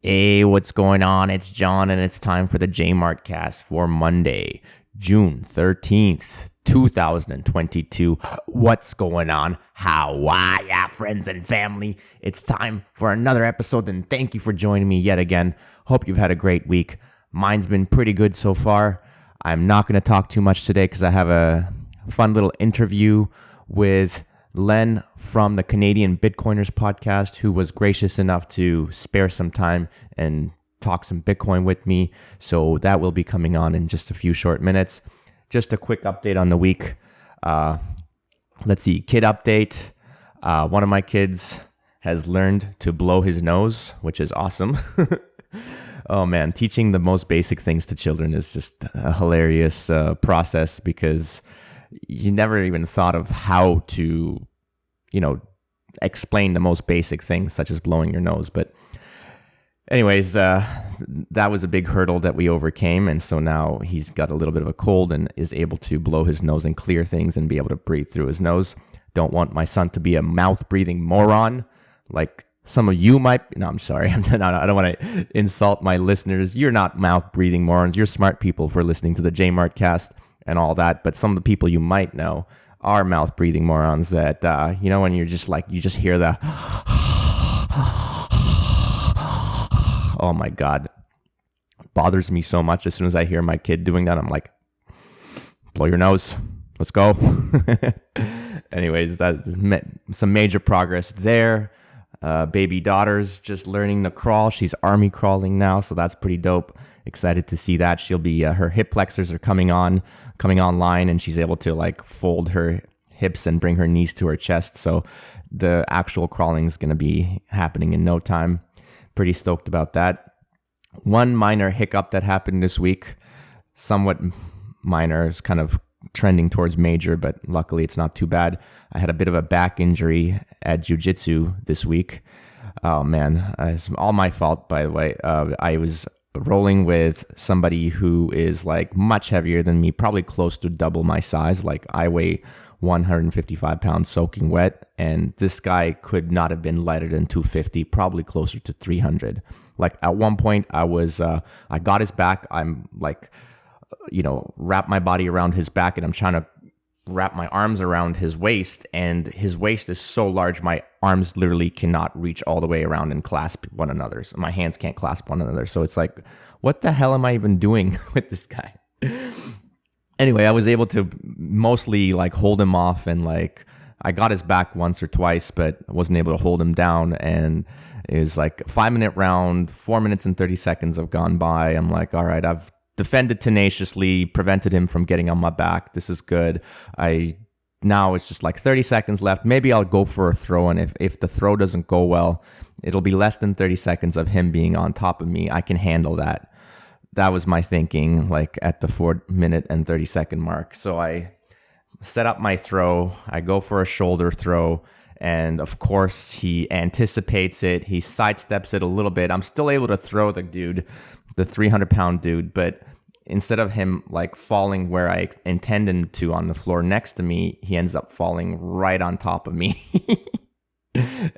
Hey, what's going on? It's John, and it's time for the JMART CAST for Monday, June 13th, 2022. What's going on? How are ya, friends and family? It's time for another episode, and thank you for joining me yet again. Hope you've had a great week. Mine's been pretty good so far. I'm not going to talk too much today because I have a fun little interview with Len from the Canadian Bitcoiners podcast, who was gracious enough to spare some time and talk some Bitcoin with me. So that will be coming on in just a few short minutes. Just a quick update on the week. Let's see, kid update. One of my kids has learned to blow his nose, which is awesome. Oh man, teaching the most basic things to children is just a hilarious process because you never even thought of how to, explain the most basic things, such as blowing your nose. But anyways, that was a big hurdle that we overcame. And so now he's got a little bit of a cold and is able to blow his nose and clear things and be able to breathe through his nose. Don't want my son to be a mouth-breathing moron like some of you might. No, I'm sorry. I don't want to insult my listeners. You're not mouth-breathing morons. You're smart people for listening to the JMART CAST and all that, but some of the people you might know are mouth-breathing morons that, when you're just like, you just hear the, oh my God, it bothers me so much. As soon as I hear my kid doing that, I'm like, blow your nose, let's go. Anyways, that's some major progress there. Baby daughter's just learning to crawl. She's army crawling now, so that's pretty dope. Excited to see that. She'll be her hip flexors are coming online, and she's able to fold her hips and bring her knees to her chest. So the actual crawling is going to be happening in no time. Pretty stoked about that. One minor hiccup that happened this week, somewhat minor, is kind of trending towards major, but luckily it's not too bad. I had a bit of a back injury at jiu-jitsu this week. Oh man, it's all my fault, by the way. I was rolling with somebody who is much heavier than me, probably close to double my size. I weigh 155 pounds soaking wet, and this guy could not have been lighter than 250, probably closer to 300. At one point I got his back. I'm wrap my body around his back, and I'm trying to wrap my arms around his waist, and his waist is so large my arms literally cannot reach all the way around and clasp one another. So my hands can't clasp one another. So it's like, what the hell am I even doing with this guy? Anyway, I was able to mostly hold him off, and I got his back once or twice, but I wasn't able to hold him down. And it was a 5-minute round, 4 minutes and 30 seconds have gone by. I'm like, all right, I've defended tenaciously, prevented him from getting on my back. This is good. Now it's just 30 seconds left. Maybe I'll go for a throw, and if the throw doesn't go well, it'll be less than 30 seconds of him being on top of me. I can handle that. That was my thinking, at the 4-minute and 30-second mark. So I set up my throw. I go for a shoulder throw, and of course he anticipates it. He sidesteps it a little bit. I'm still able to throw the dude, the 300-pound dude, but instead of him falling where I intend him to on the floor next to me, he ends up falling right on top of me.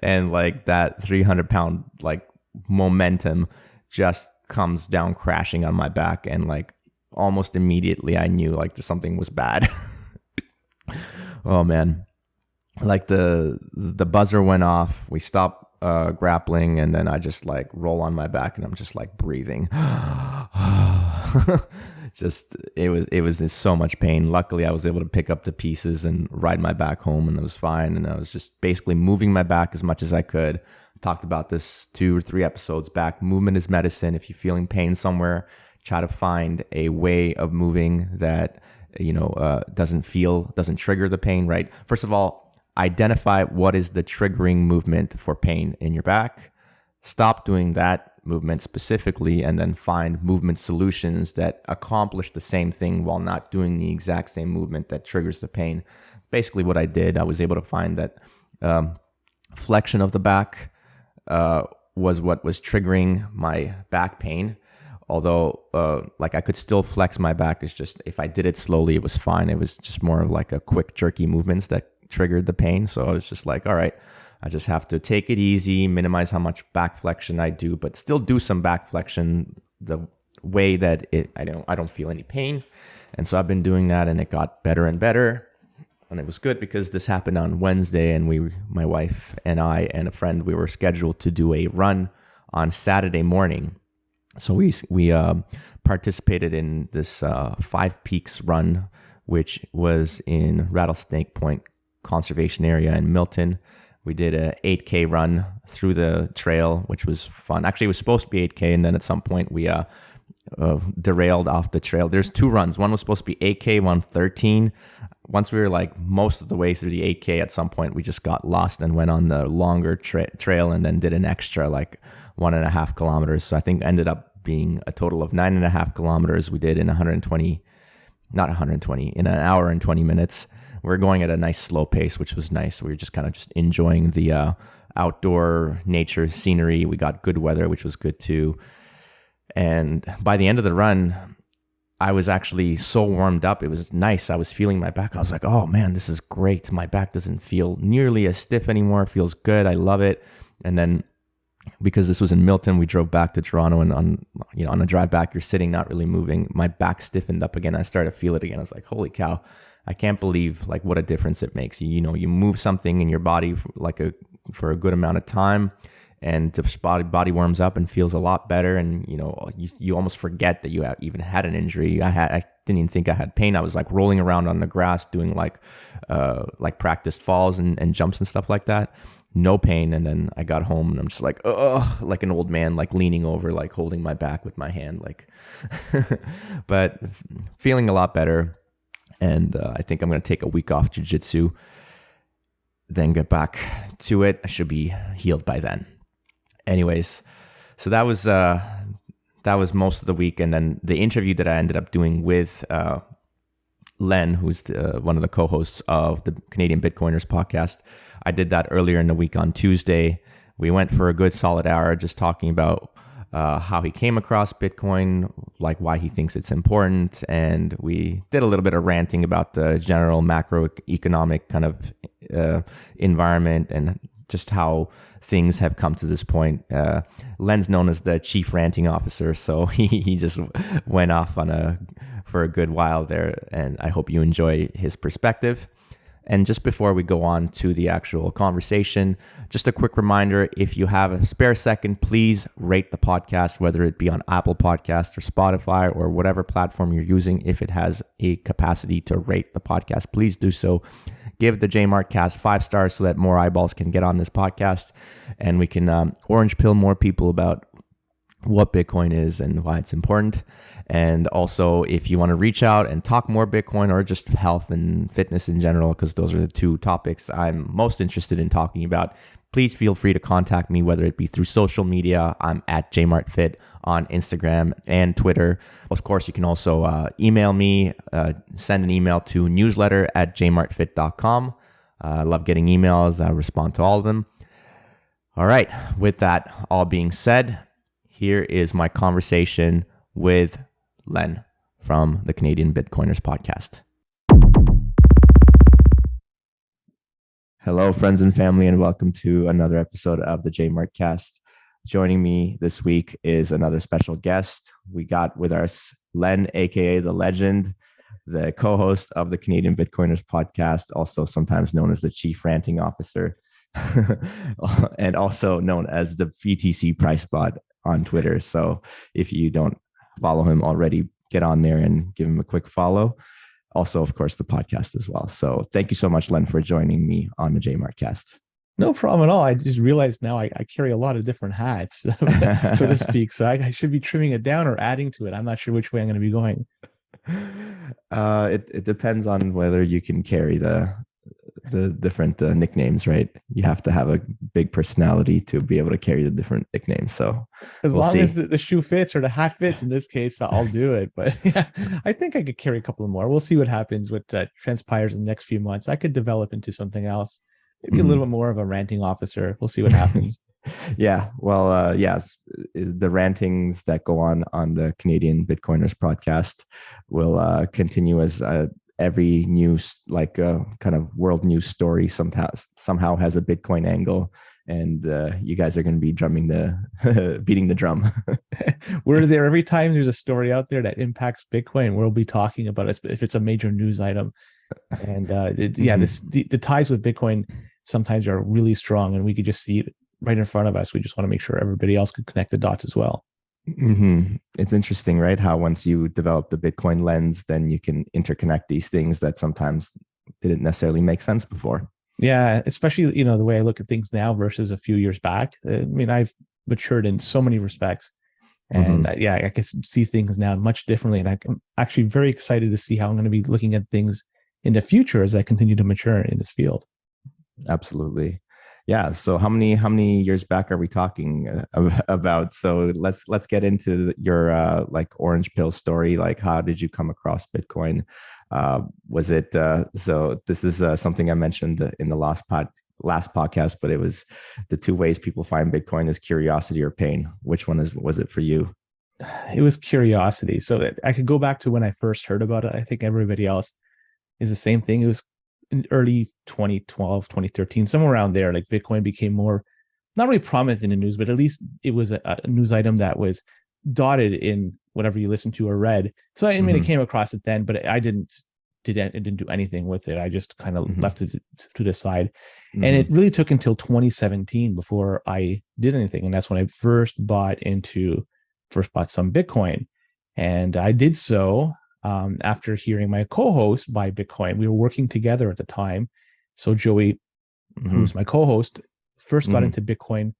And that 300-pound momentum just comes down crashing on my back, and almost immediately I knew something was bad. Oh man. The buzzer went off. We stopped grappling, and then I just roll on my back, and I'm just breathing. It was in so much pain. Luckily, I was able to pick up the pieces and ride my back home, and it was fine. And I was just basically moving my back as much as I could. Talked about this 2 or 3 episodes back. Movement is medicine. If you're feeling pain somewhere, try to find a way of moving that doesn't trigger the pain. Right. First of all, identify what is the triggering movement for pain in your back. Stop doing that movement specifically, and then find movement solutions that accomplish the same thing while not doing the exact same movement that triggers the pain. Basically what I did, I was able to find that flexion of the back was what was triggering my back pain. Although I could still flex my back. It's just if I did it slowly, it was fine. It was just more of a quick jerky movements that triggered the pain. So I was just like, all right, I just have to take it easy, minimize how much back flexion I do, but still do some back flexion the way that I don't feel any pain. And so I've been doing that, and it got better and better. And it was good because this happened on Wednesday, and my wife and I and a friend, we were scheduled to do a run on Saturday morning. So we participated in this 5 Peaks run, which was in Rattlesnake Point Conservation Area in Milton. We did a 8K run through the trail, which was fun. Actually, it was supposed to be 8K, and then at some point we derailed off the trail. There's 2 runs. One was supposed to be 8K, one 13. Once we were like most of the way through the 8K, at some point we just got lost and went on the longer trail, and then did an extra like 1.5 kilometers. So I think ended up being a total of 9.5 kilometers we did in in an hour and 20 minutes. We were going at a nice slow pace, which was nice. We were just kind of just enjoying the outdoor nature scenery. We got good weather, which was good too. And by the end of the run, I was actually so warmed up. It was nice. I was feeling my back. I was like, oh man, this is great. My back doesn't feel nearly as stiff anymore. It feels good. I love it. And then because this was in Milton, we drove back to Toronto, and on the drive back, you're sitting, not really moving. My back stiffened up again. I started to feel it again. I was like, holy cow, I can't believe like what a difference it makes. You move something in your body for a good amount of time, and the body warms up and feels a lot better. And, you almost forget that you even had an injury. I didn't even think I had pain. I was like rolling around on the grass doing like practiced falls and jumps and stuff like that. No pain. And then I got home, and I'm just like, ugh, like an old man, like leaning over, like holding my back with my hand, like, but feeling a lot better. And I think I'm going to take a week off jiu-jitsu, then get back to it. I should be healed by then. Anyways, so that was most of the week. And then the interview that I ended up doing with Len, who's one of the co-hosts of the Canadian Bitcoiners podcast, I did that earlier in the week on Tuesday. We went for a good solid hour just talking about how he came across Bitcoin, like why he thinks it's important. And we did a little bit of ranting about the general macroeconomic kind of environment and just how things have come to this point. Len's known as the chief ranting officer, so he just went off for a good while there, and I hope you enjoy his perspective. And just before we go on to the actual conversation, just a quick reminder, if you have a spare second, please rate the podcast, whether it be on Apple Podcasts or Spotify or whatever platform you're using. If it has a capacity to rate the podcast, please do so. Give the JMART CAST 5 stars so that more eyeballs can get on this podcast, and we can orange pill more people about what Bitcoin is and why it's important. And also, if you want to reach out and talk more Bitcoin or just health and fitness in general, because those are the 2 topics I'm most interested in talking about, please feel free to contact me, whether it be through social media. I'm at jmartfit on Instagram and Twitter. Of course, you can also email me, send an email to newsletter@jmartfit.com. I love getting emails. I respond to all of them. All right. With that all being said, here is my conversation with Len from the Canadian Bitcoiners podcast. Hello, friends and family, and welcome to another episode of the JMART CAST. Joining me this week is another special guest. We got with us Len AKA The Lengend, the co-host of the Canadian Bitcoiners podcast, also sometimes known as the Chief Ranting Officer, and also known as the BTC Price Bot on Twitter. So if you don't follow him already, get on there and give him a quick follow. Also, of course, the podcast as well. So thank you so much, Len, for joining me on the JMART CAST. No problem at all. I just realized now I carry a lot of different hats, so to speak. So I should be trimming it down or adding to it. I'm not sure which way I'm going to be going. It depends on whether you can carry the different nicknames, right? You have to have a big personality to be able to carry the different nicknames. So as long as the shoe fits or the hat fits, in this case, I'll do it. But yeah, I think I could carry a couple more. We'll see what happens, what transpires in the next few months. I could develop into something else, maybe a little bit more of a ranting officer. We'll see what happens. Yeah. Well, yes, the rantings that go on the Canadian Bitcoiners podcast will continue as every news, like kind of world news story somehow has a Bitcoin angle, and you guys are going to be drumming the beating the drum. We're there every time there's a story out there that impacts Bitcoin. We'll be talking about it if it's a major news item. And the ties with Bitcoin sometimes are really strong, and we could just see it right in front of us. We just want to make sure everybody else could connect the dots as well. It's interesting, right? How once you develop the Bitcoin lens, then you can interconnect these things that sometimes didn't necessarily make sense before. Yeah, especially, the way I look at things now versus a few years back. I mean, I've matured in so many respects. And I can see things now much differently. And I'm actually very excited to see how I'm going to be looking at things in the future as I continue to mature in this field. Absolutely. Yeah. So how many years back are we talking about? So let's get into your like orange pill story. Like, how did you come across Bitcoin? Was it so this is something I mentioned in the last podcast, but it was the two ways people find Bitcoin is curiosity or pain. Which one was it for you? It was curiosity. So I could go back to when I first heard about it. I think everybody else is the same thing. It was in early 2012, 2013, somewhere around there. Like Bitcoin became more, not really prominent in the news, but at least it was a news item that was dotted in whatever you listened to or read. So I mean, I came across it then, but I didn't do anything with it. I just kind of left it to the side. And it really took until 2017 before I did anything. And that's when I first bought some Bitcoin. And I did so after hearing my co-host buy Bitcoin. We were working together at the time. So Joey, who's my co-host, first got into Bitcoin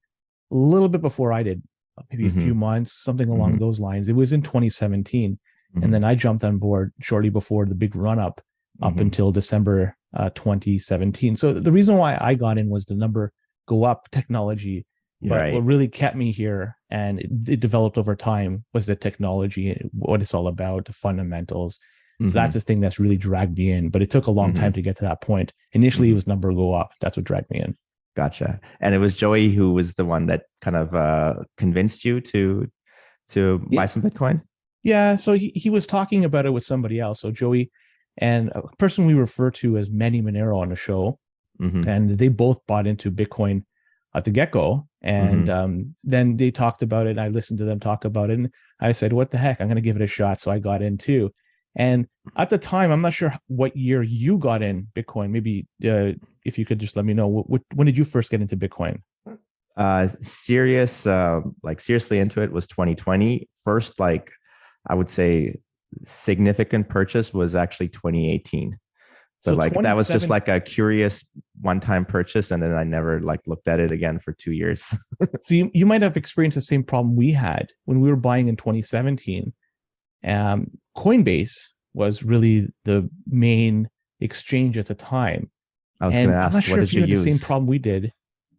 a little bit before I did, maybe a few months, something along those lines. It was in 2017. And then I jumped on board shortly before the big run up until December 2017. So the reason why I got in was the number go up technology. But what really kept me here, and it developed over time, was the technology, what it's all about, the fundamentals. So that's the thing that's really dragged me in. But it took a long time to get to that point. Initially, it was number go up. That's what dragged me in. Gotcha. And it was Joey who was the one that kind of convinced you to buy some Bitcoin? Yeah, so he was talking about it with somebody else. So Joey and a person we refer to as Manny Monero on the show, and they both bought into Bitcoin at the get-go. And then they talked about it. I listened to them talk about it. And I said, what the heck? I'm going to give it a shot. So I got in too. And at the time, I'm not sure what year you got in Bitcoin. Maybe if you could just let me know, when did you first get into Bitcoin? Seriously into it was 2020. First, like, I would say significant purchase was actually 2018. But so like that was just like a curious one-time purchase, and then I never like looked at it again for 2 years. So you might have experienced the same problem we had when we were buying in 2017. Coinbase was really the main exchange at the time. I was going to ask, I'm not sure what if did you you had use? the same problem we did,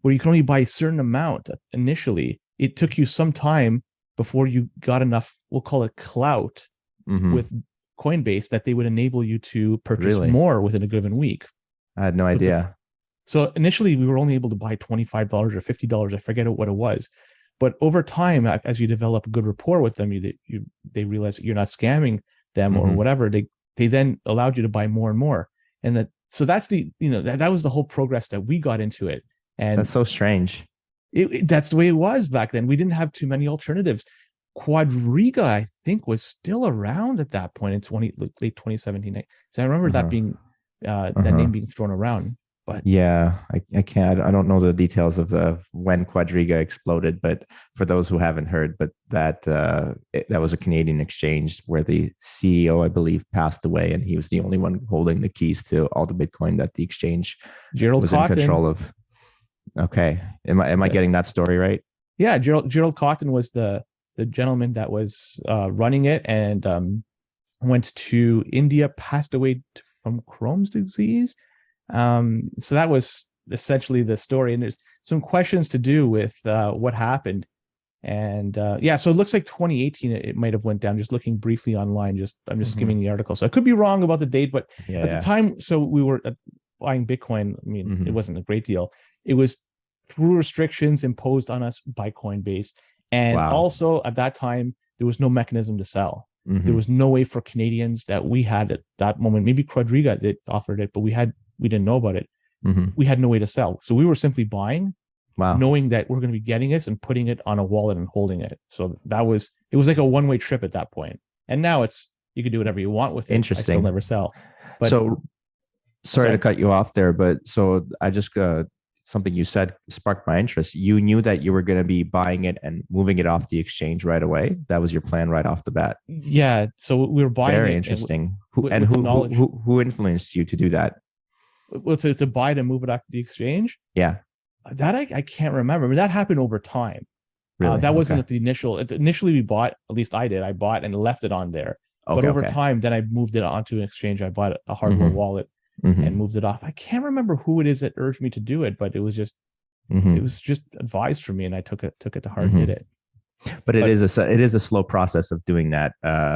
where you can only buy a certain amount initially. It took you some time before you got enough, we'll call it clout, with Coinbase, that they would enable you to purchase more within a given week. I had no idea. So initially we were only able to buy $25 or $50. I forget what it was. But over time, as you develop a good rapport with them, they realize that you're not scamming them or whatever. They then allowed you to buy more and more. And so that's that was the whole progress that we got into it. And that's so strange. That's the way it was back then. We didn't have too many alternatives. Quadriga, I think, was still around at that point in late 2017. So I remember that being that name being thrown around. But yeah, I can't. I don't know the details of when Quadriga exploded, but for those who haven't heard, but that was a Canadian exchange where the CEO, I believe, passed away, and he was the only one holding the keys to all the Bitcoin that the exchange was in control of. Okay, am I getting that story right? Yeah, Gerald Cotton was the gentleman that was running it, and went to India, passed away from Crohn's disease. So that was essentially the story. And there's some questions to do with what happened. And so it looks like 2018 it might have went down. Just looking briefly online, I'm just skimming the article, so I could be wrong about the date, but at the time, so we were buying Bitcoin. I mean, it wasn't a great deal. It was through restrictions imposed on us by Coinbase. And also at that time, there was no mechanism to sell. There was no way for Canadians that we had at that moment. Maybe Quadriga that offered it, but we didn't know about it. We had no way to sell. So we were simply buying, knowing that we're going to be getting this and putting it on a wallet and holding it. So it was like a one-way trip at that point. And now you can do whatever you want with it. Interesting. I still never sell. But so sorry to cut you off there, but so I just something you said sparked my interest. You knew that you were going to be buying it and moving it off the exchange right away. That was your plan right off the bat. Yeah. So we were buying it. Very interesting. Who influenced you to do that? Well, to buy it and move it off the exchange? Yeah. That I can't remember, but that happened over time. Really? That wasn't at the initial. Initially, we bought, at least I did. I bought and left it on there. But over time, then I moved it onto an exchange. I bought a hardware wallet and moved it off. I can't remember who it is that urged me to do it, but it was just advised for me, and I took it to heart and did it. But it is a slow process of doing that.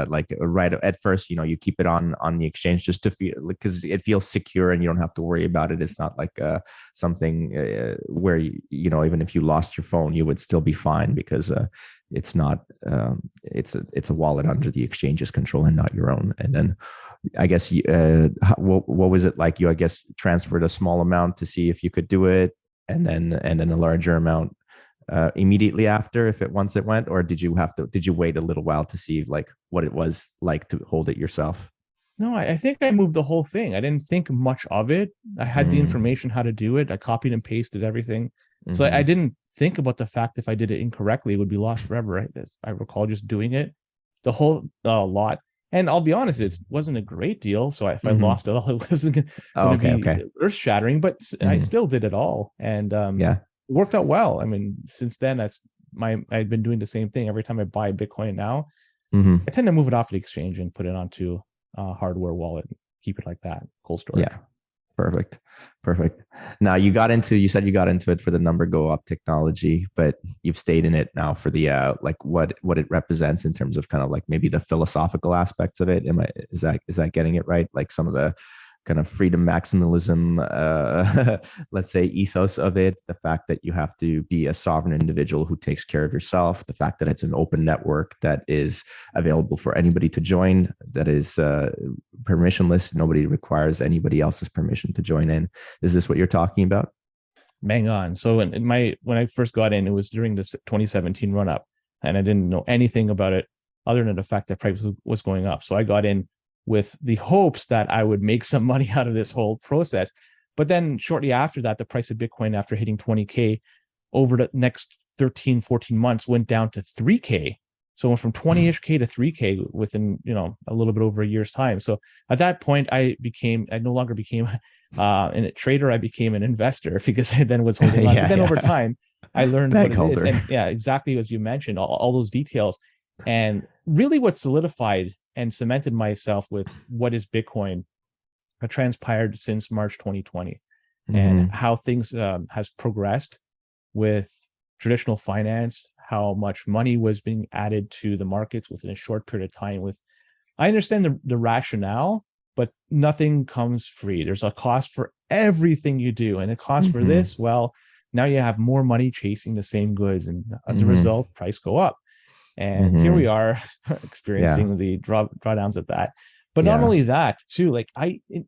Like right at first, you keep it on the exchange just to feel, because it feels secure and you don't have to worry about it. It's not like something where even if you lost your phone, you would still be fine, because it's not it's a wallet under the exchange's control and not your own. And then I guess what was it like? You, I guess, transferred a small amount to see if you could do it, and then a larger amount immediately after, once it went, or did you wait a little while to see like what it was like to hold it yourself? No, I think I moved the whole thing. I didn't think much of it. I had the information how to do it. I copied and pasted everything. So I didn't think about the fact if I did it incorrectly, it would be lost forever. I recall just doing it the whole lot. And I'll be honest, it wasn't a great deal. So if I lost it all, it wasn't going to be earth shattering, but I still did it all. And it worked out well. I mean, since then, I've been doing the same thing. Every time I buy Bitcoin now, I tend to move it off the exchange and put it onto a hardware wallet and keep it like that, cold storage. Yeah. Perfect. Now you said you got into it for the number go up technology, but you've stayed in it now for the like what it represents in terms of kind of like maybe the philosophical aspects of it. Is that getting it right? Like some of the kind of freedom maximalism, let's say, ethos of it, the fact that you have to be a sovereign individual who takes care of yourself, the fact that it's an open network that is available for anybody to join, that is permissionless. Nobody requires anybody else's permission to join in. Is this what you're talking about? Bang on. So when I first got in, it was during the 2017 run up, and I didn't know anything about it other than the fact that price was going up. So I got in with the hopes that I would make some money out of this whole process. But then shortly after that, the price of Bitcoin, after hitting 20K over the next 13, 14 months, went down to 3K. So it went from 20-ish K to 3K within, a little bit over a year's time. So at that point, I no longer became a trader. I became an investor, because I then was holding on. But then over time, I learned what it is. And exactly as you mentioned, all those details. And really what solidified and cemented myself with what is Bitcoin transpired since March 2020 and how things has progressed with traditional finance, how much money was being added to the markets within a short period of time. I understand the rationale, but nothing comes free. There's a cost for everything you do. And the cost for this, well, now you have more money chasing the same goods. And as a result, price go up. And here we are experiencing the drawdowns of that. But not only that, too, like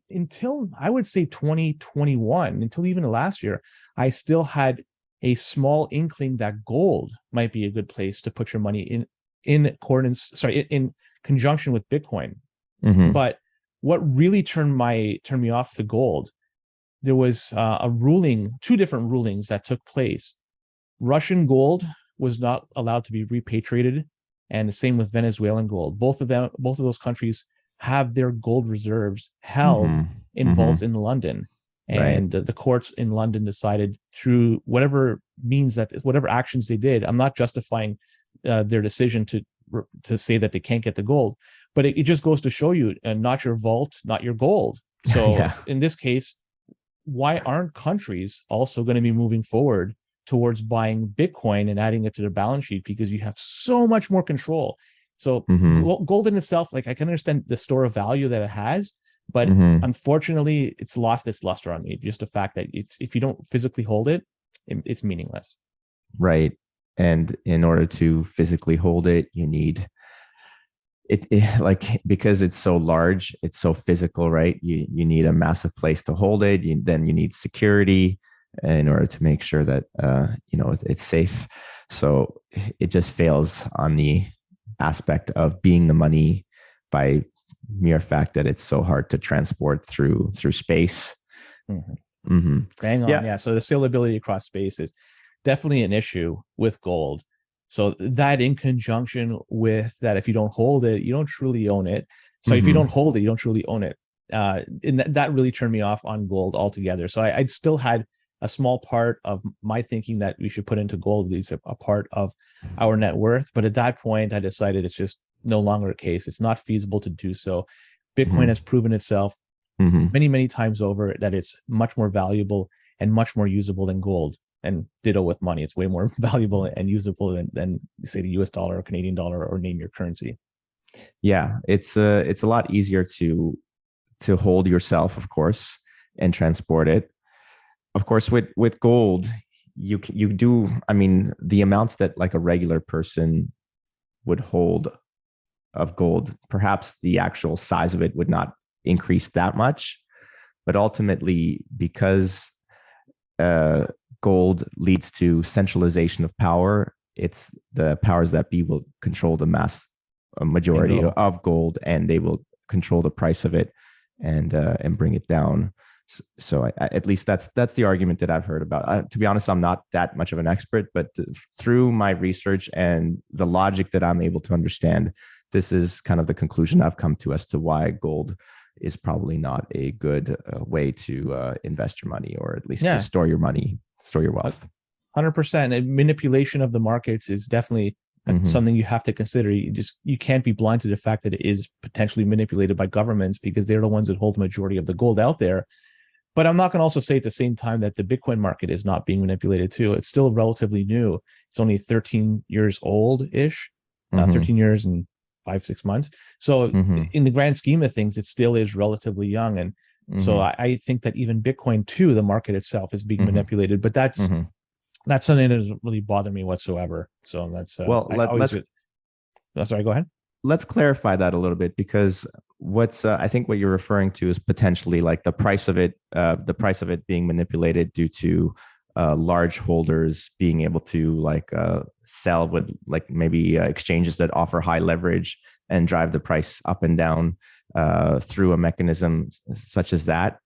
until I would say 2021, until even last year, I still had a small inkling that gold might be a good place to put your money in conjunction with Bitcoin. But what really turned me off the gold, there was two different rulings that took place. Russian gold was not allowed to be repatriated, and the same with Venezuelan gold. Both of those countries have their gold reserves held in vaults in London, and the courts in London decided through whatever actions they did. I'm not justifying their decision to say that they can't get the gold, but it just goes to show you, not your vault, not your gold. So in this case, why aren't countries also going to be moving forward towards buying Bitcoin and adding it to their balance sheet, because you have so much more control? So gold in itself, like, I can understand the store of value that it has, but unfortunately it's lost its luster on me. Just the fact that if you don't physically hold it, it's meaningless. Right. And in order to physically hold it, you need it like, because it's so large, it's so physical, right? You need a massive place to hold it. Then you need security in order to make sure that it's safe. So it just fails on the aspect of being the money by mere fact that it's so hard to transport through space. Mm-hmm. Mm-hmm. Bang on. Yeah. So the salability across space is definitely an issue with gold. So that, in conjunction with that, if you don't hold it, you don't truly own it. So if you don't hold it, you don't truly own it. And that really turned me off on gold altogether. So I'd still had a small part of my thinking that we should put into gold, at least a part of our net worth. But at that point, I decided it's just no longer a case. It's not feasible to do so. Bitcoin has proven itself many, many times over that it's much more valuable and much more usable than gold. And ditto with money. It's way more valuable and usable than say the US dollar or Canadian dollar, or name your currency. Yeah, it's a lot easier to hold yourself, of course, and transport it. Of course, with gold, you do, I mean, the amounts that like a regular person would hold of gold, perhaps the actual size of it would not increase that much, but ultimately, because gold leads to centralization of power, it's the powers that be will control the mass majority of gold, and they will control the price of it and bring it down. So at least that's the argument that I've heard about. To be honest, I'm not that much of an expert, but through my research and the logic that I'm able to understand, this is kind of the conclusion I've come to as to why gold is probably not a good way to invest your money, or at least to store your money, store your wealth. 100%. And manipulation of the markets is definitely something you have to consider. You can't be blind to the fact that it is potentially manipulated by governments, because they're the ones that hold the majority of the gold out there. But I'm not going to also say at the same time that the Bitcoin market is not being manipulated too. It's still relatively new. It's only 13 years old-ish, 13 years and 5-6 months. So in the grand scheme of things, it still is relatively young. And so I think that even Bitcoin too, the market itself, is being manipulated. But that's something that doesn't really bother me whatsoever. So that's sorry, go ahead. Let's clarify that a little bit, because I think what you're referring to is potentially like the price of it being manipulated due to large holders being able to sell with maybe exchanges that offer high leverage and drive the price up and down through a mechanism such as that.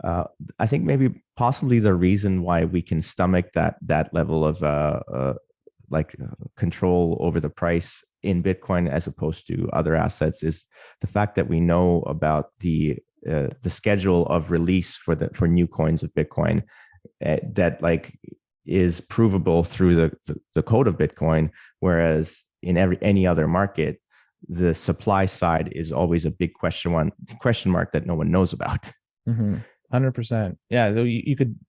I think maybe possibly the reason why we can stomach that level of control over the price in Bitcoin as opposed to other assets is the fact that we know about the schedule of release for new coins of Bitcoin that is provable through the code of Bitcoin, whereas in any other market, the supply side is always a big question mark that no one knows about. 100%. Yeah, so you could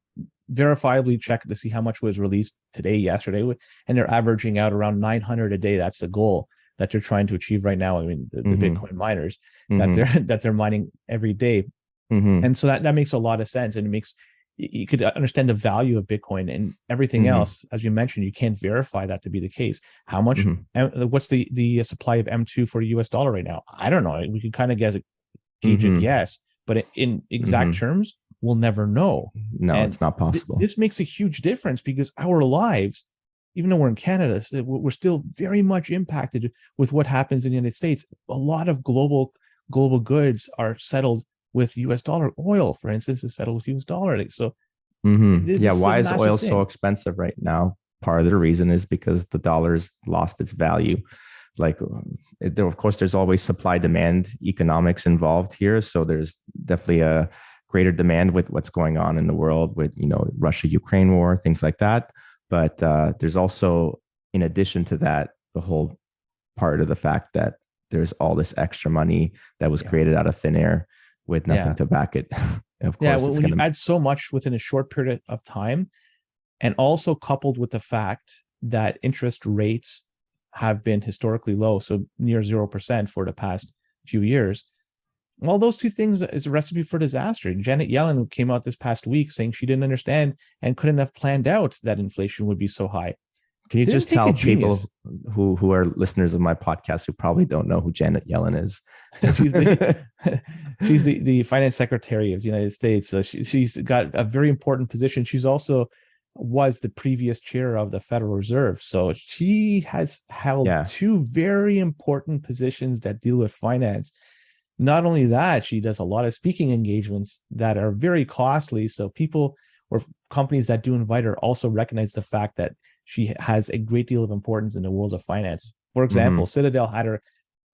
verifiably check to see how much was released yesterday, and they're averaging out around 900 a day. That's the goal that they're trying to achieve right now. I mean, the Bitcoin miners that they're mining every day, and so that makes a lot of sense, and you could understand the value of Bitcoin and everything else. As you mentioned, you can't verify that to be the case. How much? What's the supply of M2 for US dollar right now? I don't know. We could kind of gauge it, yes, but in exact terms, we'll never know. No, it's not possible. This makes a huge difference, because our lives, even though we're in Canada, we're still very much impacted with what happens in the United States. A lot of global goods are settled with US dollar. Oil, for instance, is settled with US dollar. So why is oil so expensive right now? Part of the reason is because the dollar's lost its value. Of course, there's always supply demand economics involved here. So there's definitely a greater demand with what's going on in the world with, Russia-Ukraine war, things like that. But there's also, in addition to that, the whole part of the fact that there's all this extra money that was created out of thin air with nothing to back it. Of course, when you add so much within a short period of time, and also coupled with the fact that interest rates have been historically low, so near 0% for the past few years. Well, those two things is a recipe for disaster. Janet Yellen came out this past week saying she didn't understand and couldn't have planned out that inflation would be so high. Can you Didn't just take tell a people genius. who are listeners of my podcast who probably don't know who Janet Yellen is? She's the she's the finance secretary of the United States. So she's got a very important position. She's also was the previous chair of the Federal Reserve. So she has held Yeah. two very important positions that deal with finance. Not only that, she does a lot of speaking engagements that are very costly. So people or companies that do invite her also recognize the fact that she has a great deal of importance in the world of finance. For example, Citadel had her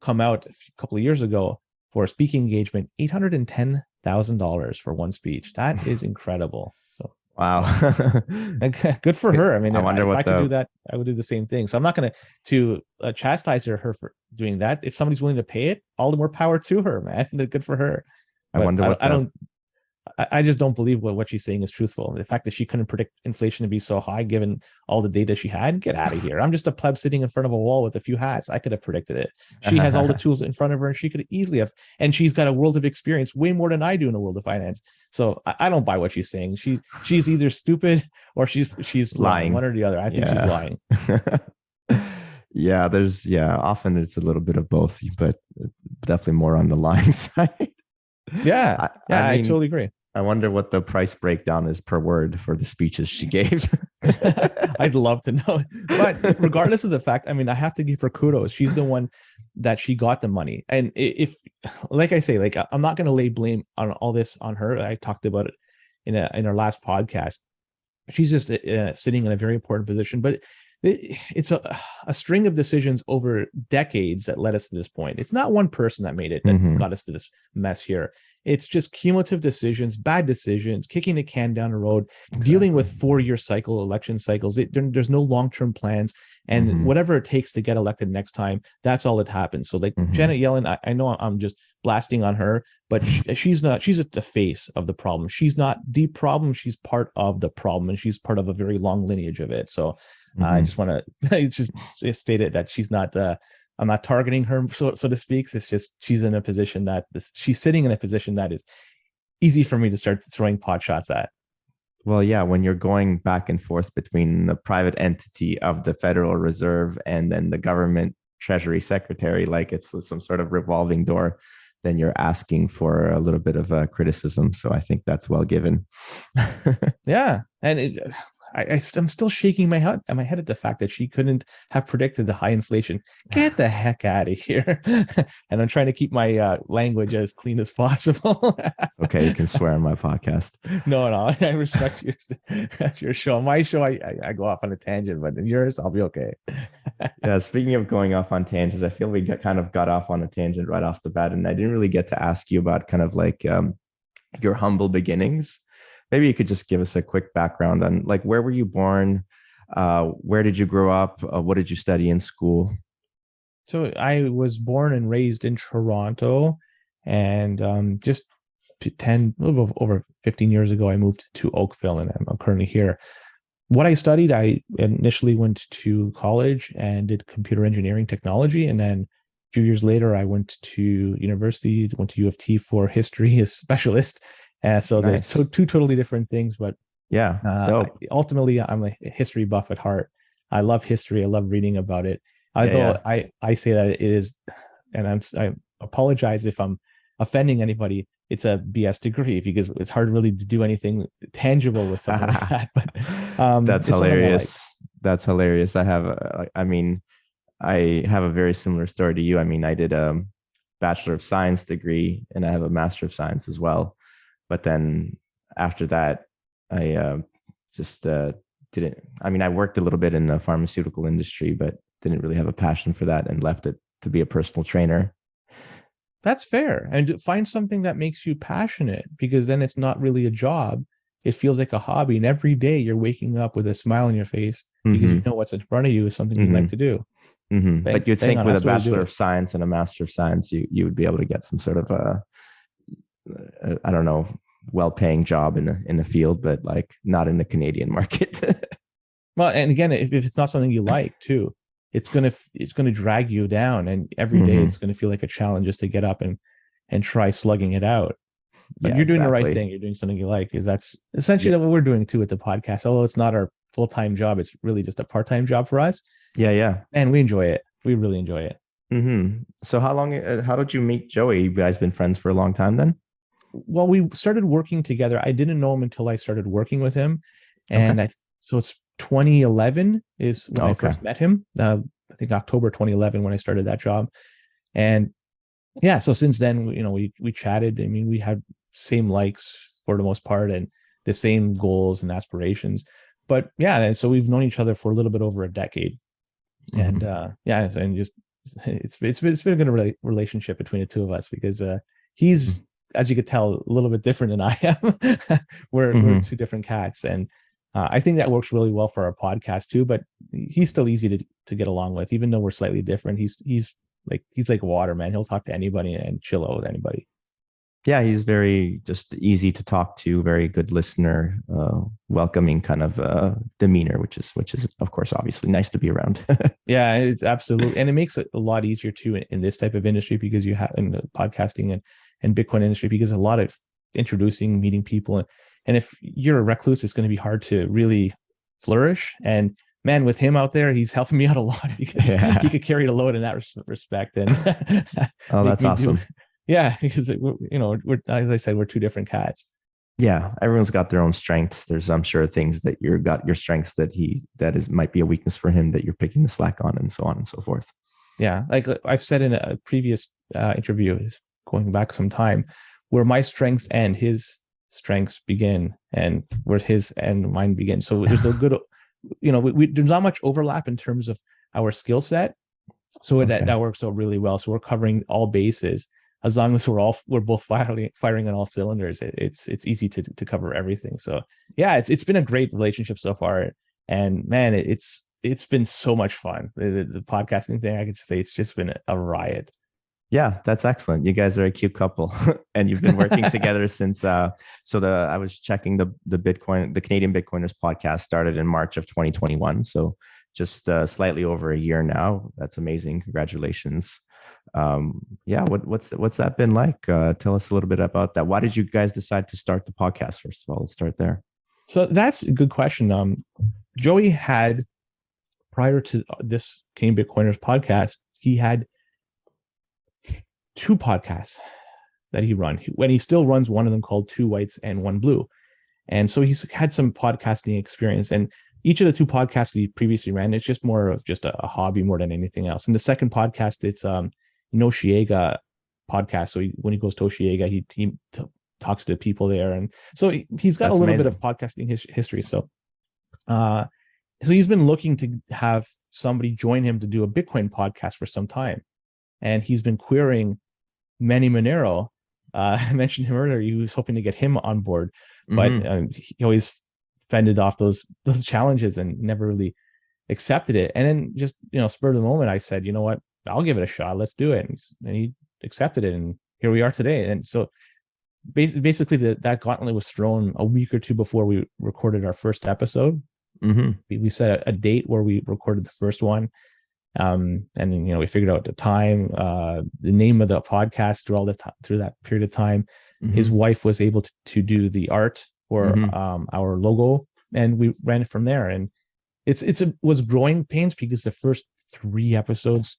come out a couple of years ago for a speaking engagement, $810,000 for one speech. That is incredible. So Wow. good for her. I mean, I wonder if what I could do that, I would do the same thing. So I'm not going to chastise her for doing that. If somebody's willing to pay it, all the more power to her, man. Good for her. I But wonder what I just don't believe what she's saying is truthful. The fact that she couldn't predict inflation to be so high, given all the data she had, get out of here. I'm just a pleb sitting in front of a wall with a few hats. I could have predicted it. She has all the tools in front of her, and she could easily have. And she's got a world of experience, way more than I do in the world of finance. So I don't buy what she's saying. She's either stupid or she's lying, one or the other. I think she's lying. Often it's a little bit of both, but definitely more on the lying side. Yeah, I mean, totally agree. I wonder what the price breakdown is per word for the speeches she gave. I'd love to know. But regardless of the fact, I mean, I have to give her kudos. She's the one that she got the money. And if, like I say, like, I'm not going to lay blame on all this on her. I talked about it in our last podcast. She's just sitting in a very important position, but it's a string of decisions over decades that led us to this point. It's not one person that made it that got us to this mess here. It's just cumulative decisions, bad decisions, kicking the can down the road, dealing with 4-year election cycles. There's no long-term plans, and whatever it takes to get elected next time, that's all that happens. So like Janet Yellen, I know I'm just blasting on her, but she's not, she's at the face of the problem. She's not the problem. She's part of the problem, and she's part of a very long lineage of it. So I just want to just state it that she's not, I'm not targeting her, so to speak. It's just she's in a position she's sitting in a position that is easy for me to start throwing pot shots at. Well, yeah, when you're going back and forth between the private entity of the Federal Reserve and then the government Treasury Secretary, like it's some sort of revolving door, then you're asking for a little bit of criticism. So I think that's well given. Yeah. And I'm still shaking my head at the fact that she couldn't have predicted the high inflation. Get the heck out of here. And I'm trying to keep my language as clean as possible. Okay, you can swear on my podcast. No, I respect your show. My show, I go off on a tangent, but in yours, I'll be okay. Yeah, speaking of going off on tangents, I feel we kind of got off on a tangent right off the bat, and I didn't really get to ask you about kind of like your humble beginnings. Maybe you could just give us a quick background on like, where were you born? Where did you grow up? What did you study in school? So I was born and raised in Toronto, and just a little bit over 15 years ago, I moved to Oakville, and I'm currently here. What I studied, I initially went to college and did computer engineering technology. And then a few years later, I went to university, went to U of T for history as specialist. And so nice. They're two totally different things, but ultimately I'm a history buff at heart. I love history. I love reading about it. Although I say that it is, and I apologize if I'm offending anybody, it's a BS degree, because it's hard really to do anything tangible with something like that. But that's hilarious. That's hilarious. I have a very similar story to you. I mean, I did a Bachelor of Science degree, and I have a Master of Science as well. But then after that, I just didn't. I mean, I worked a little bit in the pharmaceutical industry, but didn't really have a passion for that, and left it to be a personal trainer. That's fair. And find something that makes you passionate, because then it's not really a job. It feels like a hobby. And every day you're waking up with a smile on your face because you know what's in front of you is something you like to do. But you'd think with a Bachelor of Science and a Master of Science, you would be able to get some sort of I don't know, well-paying job in the field, but like not in the Canadian market. Well, and again, if it's not something you like too, it's gonna drag you down, and every day it's gonna feel like a challenge just to get up and try slugging it out. But Yeah, you're doing the right exactly. thing. You're doing something you like, because that's essentially what we're doing too with the podcast. Although it's not our full-time job, it's really just a part-time job for us. Yeah, yeah. And we enjoy it. We really enjoy it. So how did you meet Joey? You guys been friends for a long time then? Well, we started working together. I didn't know him until I started working with him. Okay. And so it's 2011 is when I Okay. first met him. I think October 2011 when I started that job. And yeah, so since then, we chatted. I mean, we had same likes for the most part and the same goals and aspirations. But yeah, and so we've known each other for a little bit over a decade. And yeah, and just it's been a good relationship between the two of us, because he's, as you could tell, a little bit different than I am. We're two different cats, and I think that works really well for our podcast too. But he's still easy to get along with, even though we're slightly different. He's like water, man. He'll talk to anybody and chill out with anybody. Yeah, he's very just easy to talk to, very good listener, welcoming kind of demeanor, which is of course obviously nice to be around. Yeah, it's absolutely, and it makes it a lot easier too in this type of industry, because you have in the podcasting and Bitcoin industry, because a lot of introducing, meeting people, and if you're a recluse, it's going to be hard to really flourish. And man, with him out there, he's helping me out a lot, because he could carry the load in that respect. And Oh, that's awesome. Yeah, because we're, as I said, we're two different cats. Yeah, everyone's got their own strengths. There's, I'm sure, things that you're got your strengths that might be a weakness for him that you're picking the slack on, and so on and so forth. Yeah, like I've said in a previous interview, going back some time, where my strengths end, his strengths begin, and where his and mine begin. So there's a good, there's not much overlap in terms of our skill set. So that works out really well. So we're covering all bases. As long as we're both firing on all cylinders, it's easy to cover everything. So yeah, it's been a great relationship so far, and man, it's been so much fun. The podcasting thing, I could just say it's just been a riot. Yeah, that's excellent. You guys are a cute couple, and you've been working together since. I was checking the Canadian Bitcoiners podcast started in March of 2021. So just slightly over a year now. That's amazing. Congratulations. Yeah, what's that been like? Tell us a little bit about that. Why did you guys decide to start the podcast? First of all, let's start there. So that's a good question. Joey had, prior to this Canadian Bitcoiners podcast, he had 2 podcasts that he run, when he still runs one of them called 2 Whites and 1 Blue. And so he's had some podcasting experience, and each of the 2 podcasts he previously ran, it's just more of just a hobby more than anything else. And the second podcast, it's Osheaga podcast. So when he goes to Osheaga, he talks to the people there, and so he's got a little bit of podcasting history. So he's been looking to have somebody join him to do a Bitcoin podcast for some time, and he's been querying Manny Monero. I mentioned him earlier. He was hoping to get him on board, but he always fended off those challenges and never really accepted it. And then just spur of the moment, I said, you know what, I'll give it a shot. Let's do it. And he accepted it, and here we are today. And so basically that gauntlet was thrown a week or 2 before we recorded our first episode. We set a date where we recorded the first one. And then, we figured out the time, the name of the podcast through that period of time. His wife was able to do the art for our logo, and we ran it from there. And it was growing pains, because the first 3 episodes,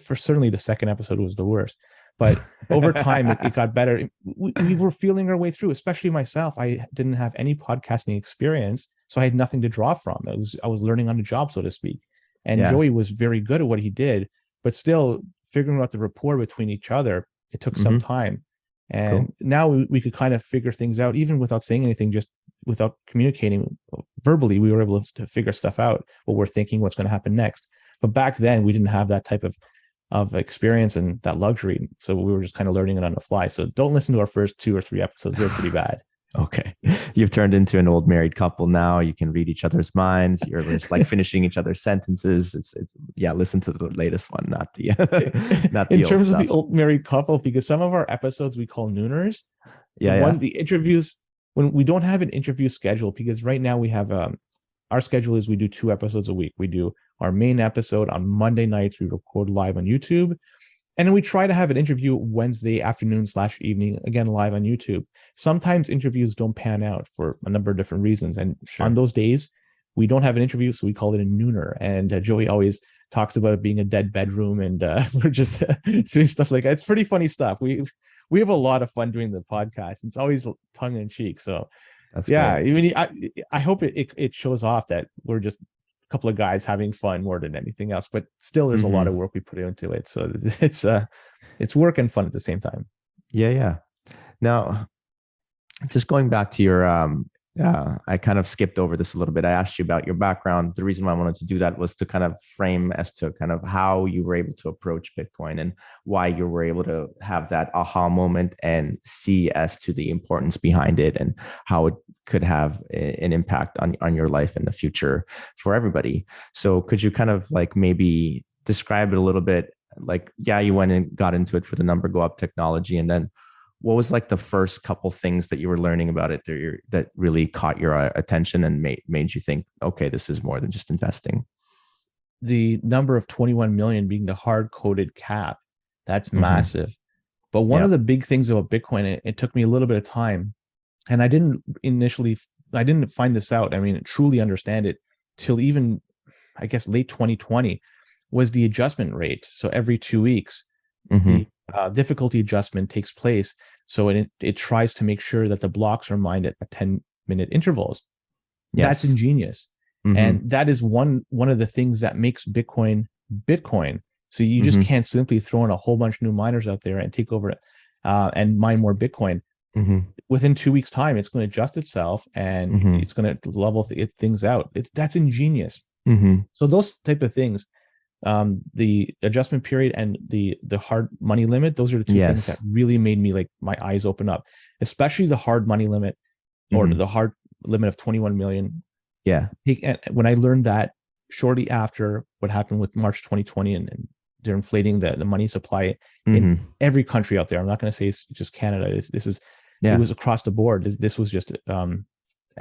for certainly the second episode, was the worst. But over time, it got better. We were feeling our way through, especially myself. I didn't have any podcasting experience, so I had nothing to draw from. I was learning on the job, so to speak. And Joey was very good at what he did, but still figuring out the rapport between each other, it took some time. And now we could kind of figure things out, even without saying anything, just without communicating verbally. We were able to figure stuff out, what we're thinking, what's going to happen next. But back then, we didn't have that type of experience and that luxury. So we were just kind of learning it on the fly. So don't listen to our first 2 or 3 episodes. They're pretty bad. Okay. You've turned into an old married couple now. You can read each other's minds. You're just like finishing each other's sentences. It's listen to the latest one, not the in terms of the old married couple, because some of our episodes we call nooners. The interviews, when we don't have an interview schedule, because right now we have our schedule is we do 2 episodes a week. We do our main episode on Monday nights. We record live on YouTube. And then we try to have an interview Wednesday afternoon/evening, again, live on YouTube. Sometimes interviews don't pan out for a number of different reasons. And on those days, we don't have an interview, so we call it a nooner. And Joey always talks about it being a dead bedroom, and we're just doing stuff like that. It's pretty funny stuff. We have a lot of fun doing the podcast. It's always tongue in cheek. So That's yeah, great. I hope it shows off that we're just a couple of guys having fun more than anything else. But still, there's a lot of work we put into it. So it's work and fun at the same time. Yeah. Now, just going back to your I kind of skipped over this a little bit. I asked you about your background. The reason why I wanted to do that was to kind of frame as to kind of how you were able to approach Bitcoin and why you were able to have that aha moment and see as to the importance behind it and how it could have an impact on your life in the future for everybody. So could you kind of like maybe describe it a little bit? Like, yeah, you went and got into it for the number go up technology, and then what was like the first couple things that you were learning about it that really caught your attention and made you think, okay, this is more than just investing? The number of 21 million being the hard coded cap, that's massive. But one of the big things about Bitcoin, it took me a little bit of time, and I didn't find this out. I mean, truly understand it till even, I guess, late 2020 was the adjustment rate. So every 2 weeks, the difficulty adjustment takes place. So it tries to make sure that the blocks are mined at 10-minute intervals. Yes. That's ingenious. And that is one of the things that makes Bitcoin. So you just can't simply throw in a whole bunch of new miners out there and take over and mine more Bitcoin. Within 2 weeks' time, it's going to adjust itself and it's going to level things out. That's ingenious. So those type of things, the adjustment period and the hard money limit, those are the two things that really made me like my eyes open up, especially the hard money limit or the hard limit of 21 million. Yeah. When I learned that shortly after what happened with March 2020 and they're inflating the money supply in every country out there. I'm not going to say it's just Canada. It was across the board. This was just the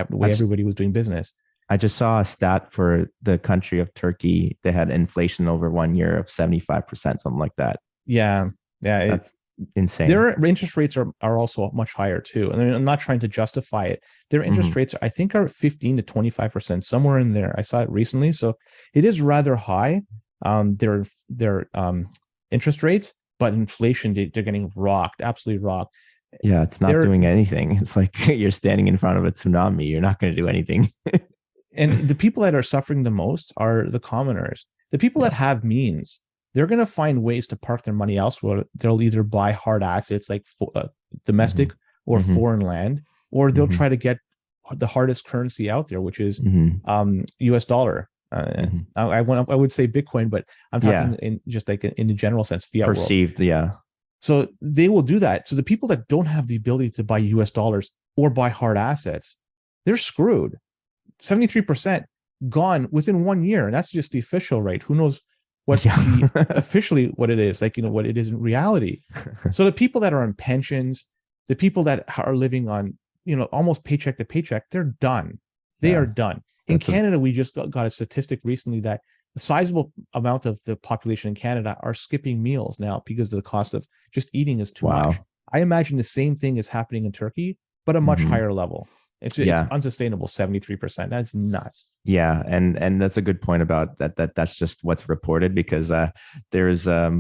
way everybody was doing business. I just saw a stat for the country of Turkey. They had inflation over 1 year of 75%, something like that. Yeah. That's insane. Their interest rates are also much higher too. And I'm not trying to justify it. Their interest rates, I think, are 15 to 25%, somewhere in there. I saw it recently. So it is rather high. Their interest rates, but inflation, they're getting rocked, absolutely rocked. Yeah, it's not doing anything. It's like you're standing in front of a tsunami. You're not going to do anything. And the people that are suffering the most are the commoners. The people that have means, they're going to find ways to park their money elsewhere. They'll either buy hard assets like domestic or foreign land, or they'll try to get the hardest currency out there, which is US dollar. I would say Bitcoin, but I'm talking in just like in the general sense, fiat perceived world. Yeah. So they will do that. So the people that don't have the ability to buy US dollars or buy hard assets, they're screwed. 73% gone within 1 year. And that's just the official rate. Who knows what's officially what it is, like, what it is in reality. So the people that are on pensions, the people that are living on, almost paycheck to paycheck, they're done. They are done. In Canada, we just got a statistic recently that a sizable amount of the population in Canada are skipping meals now because of the cost of just eating is too much. I imagine the same thing is happening in Turkey, but a much higher level. It's unsustainable. 73%. That's nuts. Yeah, and that's a good point about that. That's just what's reported, because there's I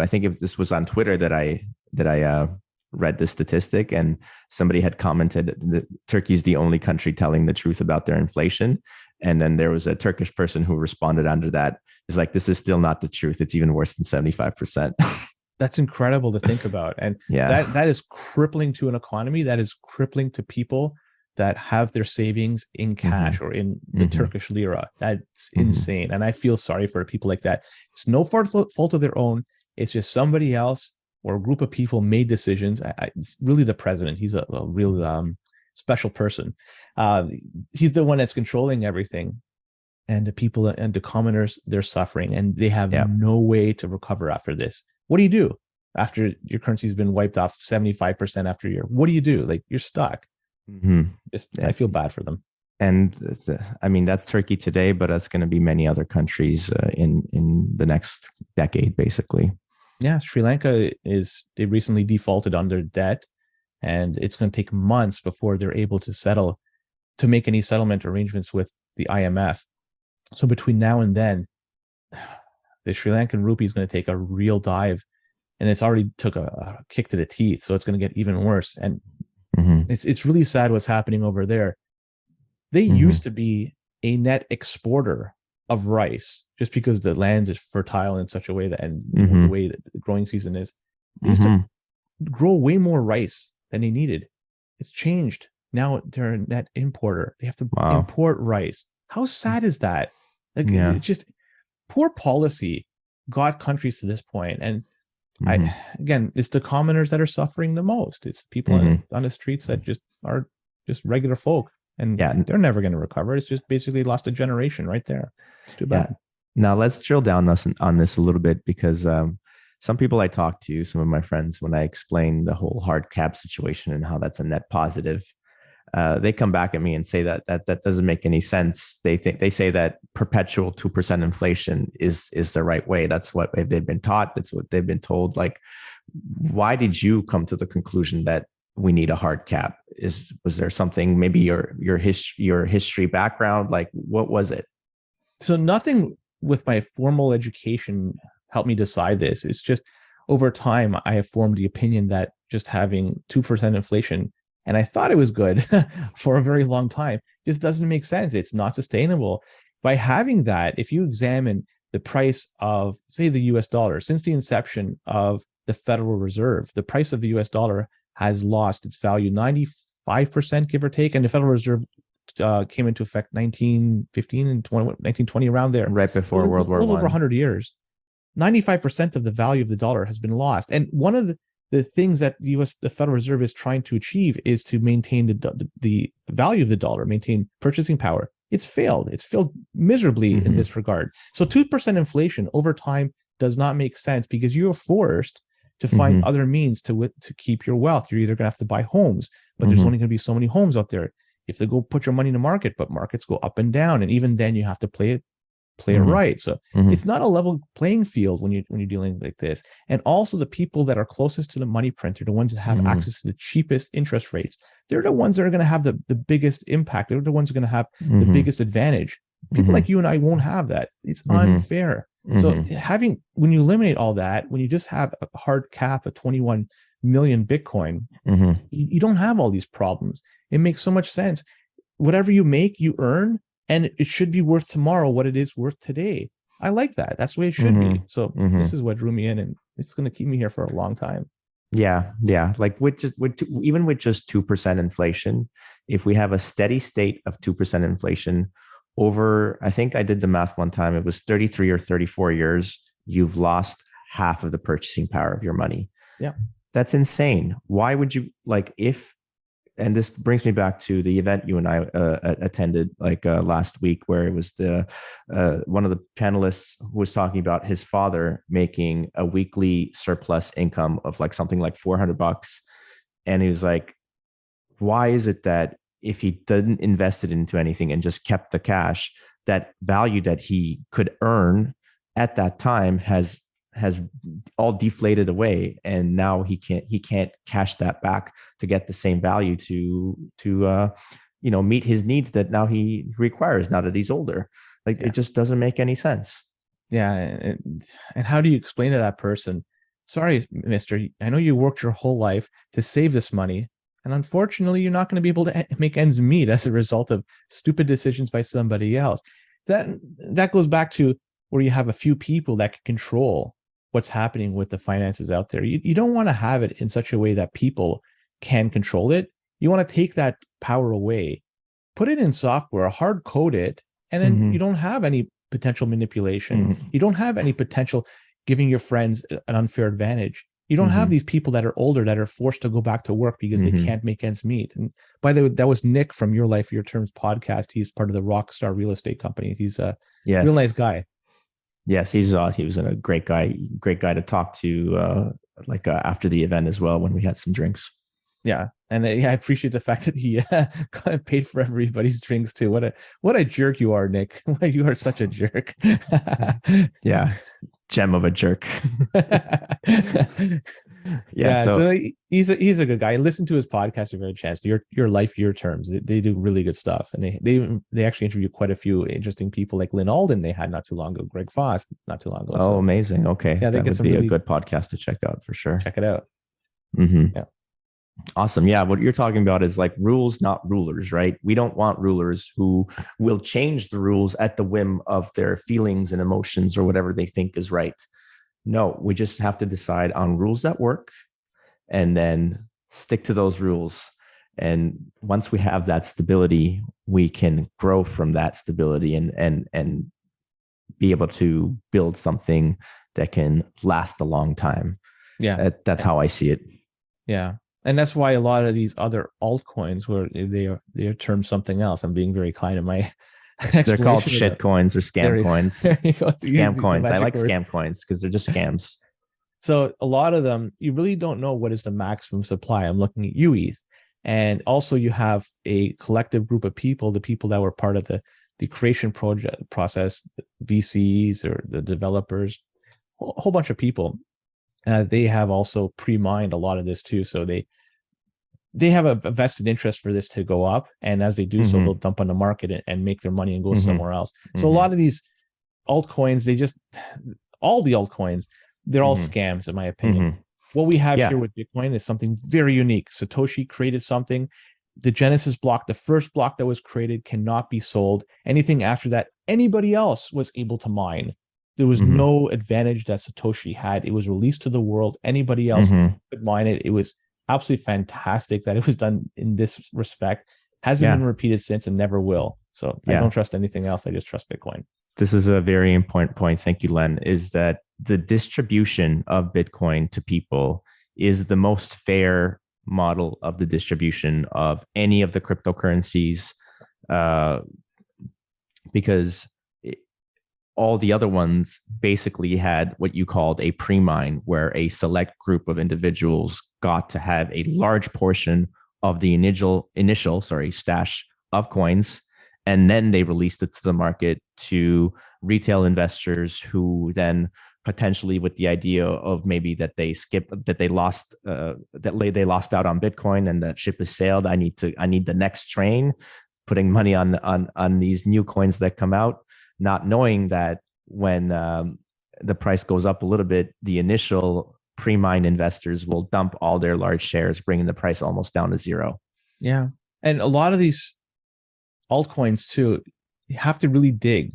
think if this was on Twitter that I read this statistic, and somebody had commented that Turkey's the only country telling the truth about their inflation. And then there was a Turkish person who responded under that. Is like, this is still not the truth. It's even worse than 75%. That's incredible to think about. And that is crippling to an economy. That is crippling to people that have their savings in cash or in the Turkish lira. That's insane. And I feel sorry for people like that. It's no fault of their own. It's just somebody else or a group of people made decisions. It's really the president. He's a real special person. He's the one that's controlling everything. And the people and the commoners, they're suffering, and they have no way to recover after this. What do you do after your currency has been wiped off 75% after a year? What do you do? Like, you're stuck. I feel bad for them. And I mean, that's Turkey today, but that's going to be many other countries in the next decade, basically. Yeah, Sri Lanka they recently defaulted on their debt, and it's going to take months before they're able to make any settlement arrangements with the IMF. So between now and then, the Sri Lankan rupee is going to take a real dive, and it's already took a kick to the teeth. So it's going to get even worse. And it's really sad what's happening over there. They used to be a net exporter of rice, just because the land is fertile in such a way that, and the way that the growing season is, they used to grow way more rice than they needed. It's changed. Now they're a net importer. They have to import rice. How sad is that? Like, it's just poor policy got countries to this point. And again, it's the commoners that are suffering the most. It's people on the streets that are just regular folk. And they're never going to recover. It's just basically lost a generation right there. It's too bad. Now let's drill down on this a little bit, because some people I talk to, some of my friends, when I explain the whole hard cap situation and how that's a net positive, they come back at me and say that doesn't make any sense. They say that perpetual 2% inflation is the right way. That's what they've been taught. That's what they've been told. Like, why did you come to the conclusion that we need a hard cap? Was there something, maybe your history background? Like, what was it? So nothing with my formal education helped me decide this. It's just over time, I have formed the opinion that just having 2% inflation, and I thought it was good for a very long time, just doesn't make sense. It's not sustainable. By having that, if you examine the price of, say, the US dollar, since the inception of the Federal Reserve, the price of the US dollar has lost its value 95%, give or take. And the Federal Reserve came into effect 1915 and 1920, around there. Right before World War I. A little over 100 years. 95% of the value of the dollar has been lost. And one of the things that the Federal Reserve is trying to achieve is to maintain the value of the dollar, maintain purchasing power. It's failed. It's failed miserably in this regard. So 2% inflation over time does not make sense, because you're forced to find other means to keep your wealth. You're either going to have to buy homes, but there's only going to be so many homes out there. You have to go put your money in the market, but markets go up and down, and even then you have to play it right. So it's not a level playing field when you're dealing like this. And also, the people that are closest to the money printer, the ones that have access to the cheapest interest rates, they're the ones that are going to have the biggest impact. They're the ones who are going to have the biggest advantage. People like you and I won't have that. It's unfair. So when you eliminate all that, when you just have a hard cap of 21 million Bitcoin, you don't have all these problems. It makes so much sense. Whatever you make, you earn, and it should be worth tomorrow what it is worth today. I like that. That's the way it should be. So this is what drew me in, and it's going to keep me here for a long time. Yeah. Like even with just 2% inflation, if we have a steady state of 2% inflation over, I think I did the math one time, it was 33 or 34 years, you've lost half of the purchasing power of your money. Yeah. That's insane. Why would you, like, and this brings me back to the event you and I attended last week, where it was one of the panelists who was talking about his father making a weekly surplus income of like something like $400. And he was like, why is it that if he didn't invest it into anything and just kept the cash, that value that he could earn at that time has all deflated away, and now he can't cash that back to get the same value to meet his needs that now he requires now that he's older. It just doesn't make any sense. Yeah. And how do you explain to that person, sorry, mister, I know you worked your whole life to save this money, and unfortunately you're not going to be able to make ends meet as a result of stupid decisions by somebody else. That goes back to where you have a few people that can control what's happening with the finances out there. You don't want to have it in such a way that people can control it. You want to take that power away, put it in software, hard code it, and then you don't have any potential manipulation. You don't have any potential giving your friends an unfair advantage. You don't have these people that are older that are forced to go back to work because they can't make ends meet. And by the way, that was Nick from Your Life, Your Terms podcast. He's part of the Rockstar Real Estate Company. He's a real nice guy. Yes, he was a great guy to talk to after the event as well, when we had some drinks. Yeah. And I appreciate the fact that he paid for everybody's drinks too. What a jerk you are, Nick. You are such a jerk. Yeah. gem of a jerk. Yeah, So so he's a good guy. Listen to his podcast if you have a chance. Your life, your terms. They do really good stuff, and they actually interview quite a few interesting people like Lynn Alden. They had not too long ago. Greg Foss not too long ago. oh, amazing. Okay, yeah, they that get would some be really, a good podcast to check out for sure. check it out. Yeah. Awesome. Yeah. What you're talking about is like rules, not rulers, right? We don't want rulers who will change the rules at the whim of their feelings and emotions or whatever they think is right. No, we just have to decide on rules that work and then stick to those rules. And once we have that stability, we can grow from that stability and be able to build something that can last a long time. Yeah. That's how I see it. Yeah. And that's why a lot of these other altcoins where they are termed something else. I'm being very kind in my they're called shit coins or scam coins. Scam coins. I like scam coins because they're just scams. So a lot of them, you really don't know what is the maximum supply. I'm looking at UETH. And also you have a collective group of people, the people that were part of the creation project process, VCs or the developers, a whole bunch of people. They have also pre-mined a lot of this too. So they have a vested interest for this to go up. And as they do so, they'll dump on the market and make their money and go somewhere else. So a lot of these altcoins, all the altcoins, they're all scams in my opinion. What we have here with Bitcoin is something very unique. Satoshi created something. The Genesis block, the first block that was created, cannot be sold. Anything after that, anybody else was able to mine. There was no advantage that Satoshi had. It was released to the world. Anybody else could mine it. It was absolutely fantastic that it was done in this respect. Hasn't been repeated since and never will. So I don't trust anything else. I just trust Bitcoin. This is a very important point. Thank you, Len, is that the distribution of Bitcoin to people is the most fair model of the distribution of any of the cryptocurrencies, because all the other ones basically had what you called a pre-mine, where a select group of individuals got to have a large portion of the initial stash of coins. And then they released it to the market to retail investors who then potentially, with the idea of maybe that they lost out on Bitcoin and that ship has sailed. I need the next train, putting money on these new coins that come out, not knowing that when the price goes up a little bit, the initial pre-mine investors will dump all their large shares, bringing the price almost down to zero. Yeah. And a lot of these altcoins too, you have to really dig.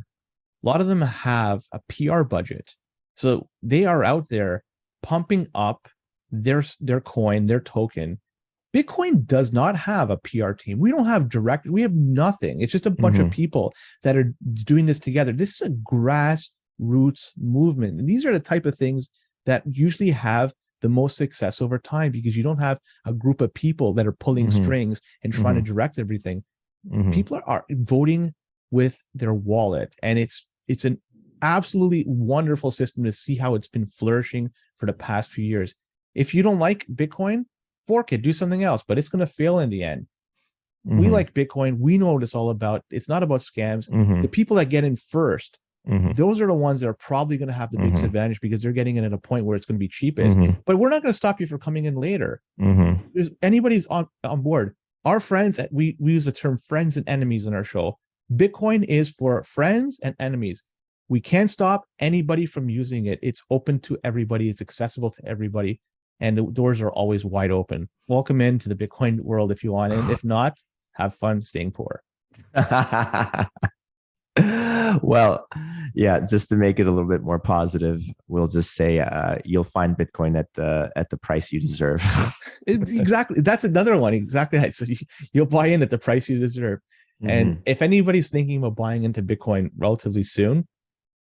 A lot of them have a PR budget. So they are out there pumping up their coin, their token. Bitcoin does not have a PR team. We don't have we have nothing. It's just a bunch of people that are doing this together. This is a grassroots movement. And these are the type of things that usually have the most success over time, because you don't have a group of people that are pulling strings and trying to direct everything. People are voting with their wallet, and it's an absolutely wonderful system to see how it's been flourishing for the past few years. If you don't like Bitcoin, fork it, do something else, but it's going to fail in the end. We like Bitcoin. We know what it's all about. It's not about scams. The people that get in first, those are the ones that are probably going to have the biggest advantage, because they're getting in at a point where it's going to be cheapest. But we're not going to stop you from coming in later. There's anybody's on board. Our friends, we use the term friends and enemies in our show. Bitcoin is for friends and enemies. We can't stop anybody from using it. It's open to everybody. It's accessible to everybody. And the doors are always wide open. Welcome into the Bitcoin world if you want. And if not, have fun staying poor. Well, yeah, just to make it a little bit more positive, we'll just say you'll find Bitcoin at the price you deserve. Exactly. That's another one. Exactly. So you'll buy in at the price you deserve. And if anybody's thinking about buying into Bitcoin relatively soon,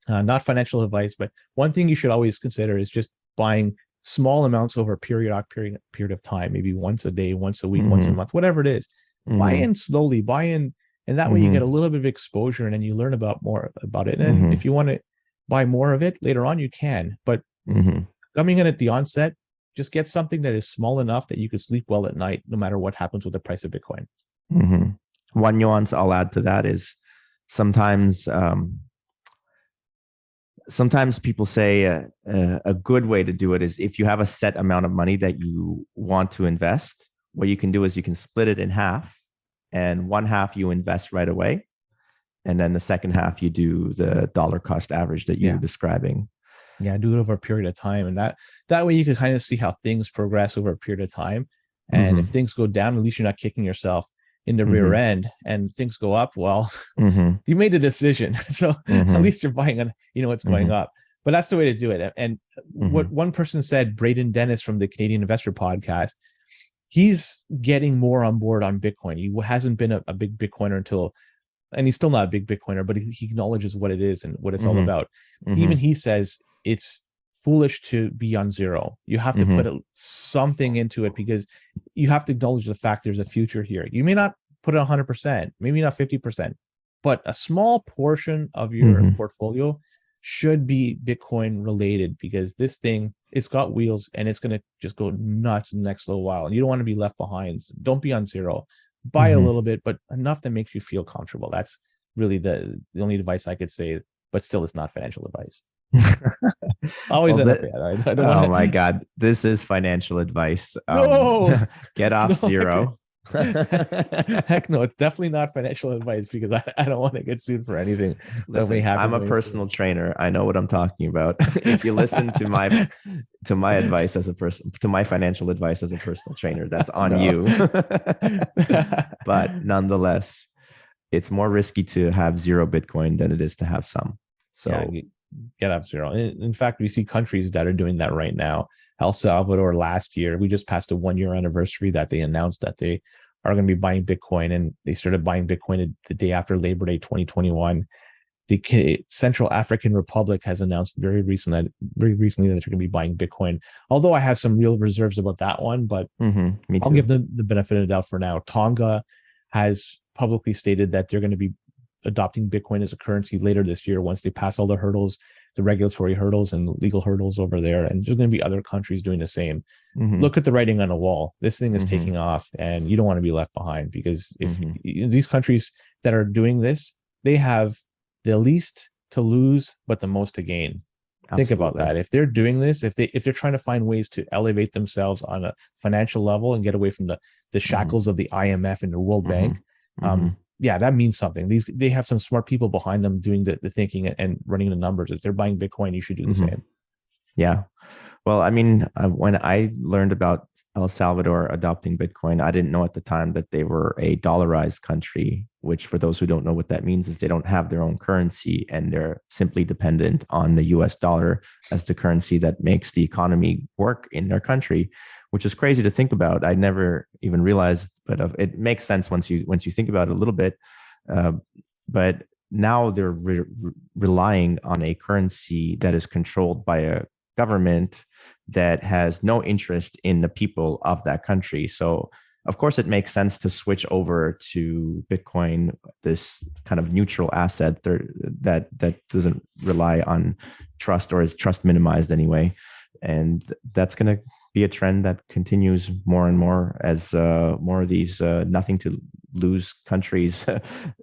not financial advice, but one thing you should always consider is just buying small amounts over a period of time, maybe once a day, once a week, once a month, whatever it is. Buy in slowly, buy in. And that way you get a little bit of exposure, and then you learn more about it. And if you want to buy more of it later on, you can. But coming in at the onset, just get something that is small enough that you can sleep well at night, no matter what happens with the price of Bitcoin. One nuance I'll add to that is sometimes sometimes people say a good way to do it is if you have a set amount of money that you want to invest, what you can do is you can split it in half, and one half you invest right away. And then the second half you do the dollar cost average that you were describing. Yeah, do it over a period of time. And that way you can kind of see how things progress over a period of time. And if things go down, at least you're not kicking yourself in the rear end, and things go up. Well, you made a decision. So at least you're buying on, what's going up. But that's the way to do it. And what one person said, Braden Dennis from the Canadian Investor Podcast, he's getting more on board on Bitcoin. He hasn't been a big Bitcoiner and he's still not a big Bitcoiner, but he acknowledges what it is and what it's all about. Even he says it's foolish to be on zero. You have to put something into it, because you have to acknowledge the fact there's a future here. You may not put it 100%, maybe not 50%, but a small portion of your portfolio should be Bitcoin related, because this thing, it's got wheels and it's going to just go nuts in the next little while. And you don't want to be left behind. So don't be on zero. Buy a little bit, but enough that makes you feel comfortable. That's really the only advice I could say, but still it's not financial advice. Always oh my God, this is financial advice. No, get off zero. Heck no, it's definitely not financial advice, because I don't want to get sued for anything. Listen, I'm a personal trainer. I know what I'm talking about. If you listen to my advice as a person, to my financial advice as a personal trainer, that's on you. But nonetheless, it's more risky to have zero Bitcoin than it is to have some. So get off zero. In fact, we see countries that are doing that right now. El Salvador last year, we just passed a 1-year anniversary that they announced that they are going to be buying Bitcoin, and they started buying Bitcoin the day after Labor Day 2021. The Central African Republic has announced very recently that they're going to be buying Bitcoin. Although I have some real reserves about that one, but I'll give them the benefit of the doubt for now. Tonga has publicly stated that they're going to be adopting Bitcoin as a currency later this year once they pass all the hurdles, the regulatory hurdles and legal hurdles over there. And there's going to be other countries doing the same. Look at the writing on the wall. This thing is taking off, and you don't want to be left behind, because if these countries that are doing this, they have the least to lose, but the most to gain. Absolutely. Think about that. If they're doing this, if they're trying to find ways to elevate themselves on a financial level and get away from the shackles of the IMF and the World Bank, yeah, that means something. They have some smart people behind them doing the thinking and running the numbers. If they're buying Bitcoin, you should do the same. Yeah. Well, I mean, when I learned about El Salvador adopting Bitcoin, I didn't know at the time that they were a dollarized country, which, for those who don't know what that means, is they don't have their own currency, and they're simply dependent on the US dollar as the currency that makes the economy work in their country, which is crazy to think about. I never even realized, but it makes sense once you think about it a little bit. But now they're relying on a currency that is controlled by a government that has no interest in the people of that country. So of course it makes sense to switch over to Bitcoin, this kind of neutral asset that doesn't rely on trust, or is trust minimized anyway. And that's going to be a trend that continues more and more as more of these nothing to lose countries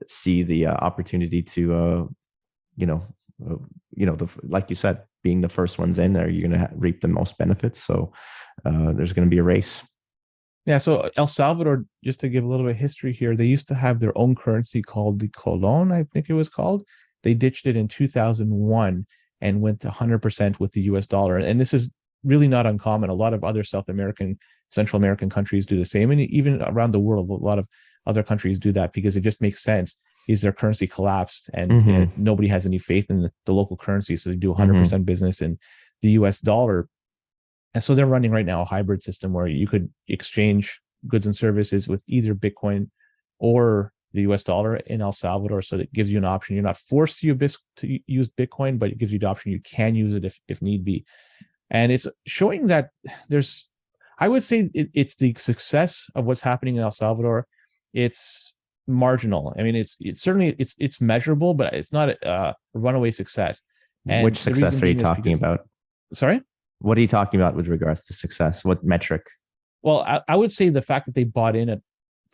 see the opportunity to, like you said, being the first ones in there, you're going to reap the most benefits. So there's going to be a race. Yeah. So El Salvador, just to give a little bit of history here, they used to have their own currency called the Colon, I think it was called. They ditched it in 2001 and went to 100% with the US dollar. And this is really not uncommon. A lot of other South American, Central American countries do the same. And even around the world, a lot of other countries do that because it just makes sense. Is their currency collapsed, and nobody has any faith in the local currency. So they do 100% business in the US dollar. And so they're running right now a hybrid system where you could exchange goods and services with either Bitcoin or the US dollar in El Salvador. So it gives you an option. You're not forced to use Bitcoin, but it gives you the option. You can use it if need be. And it's showing that I would say it's the success of what's happening in El Salvador. It's marginal. I mean, it's certainly it's measurable, but it's not a runaway success. And which success are you talking about? Sorry? What are you talking about with regards to success? What metric? Well, I would say the fact that they bought in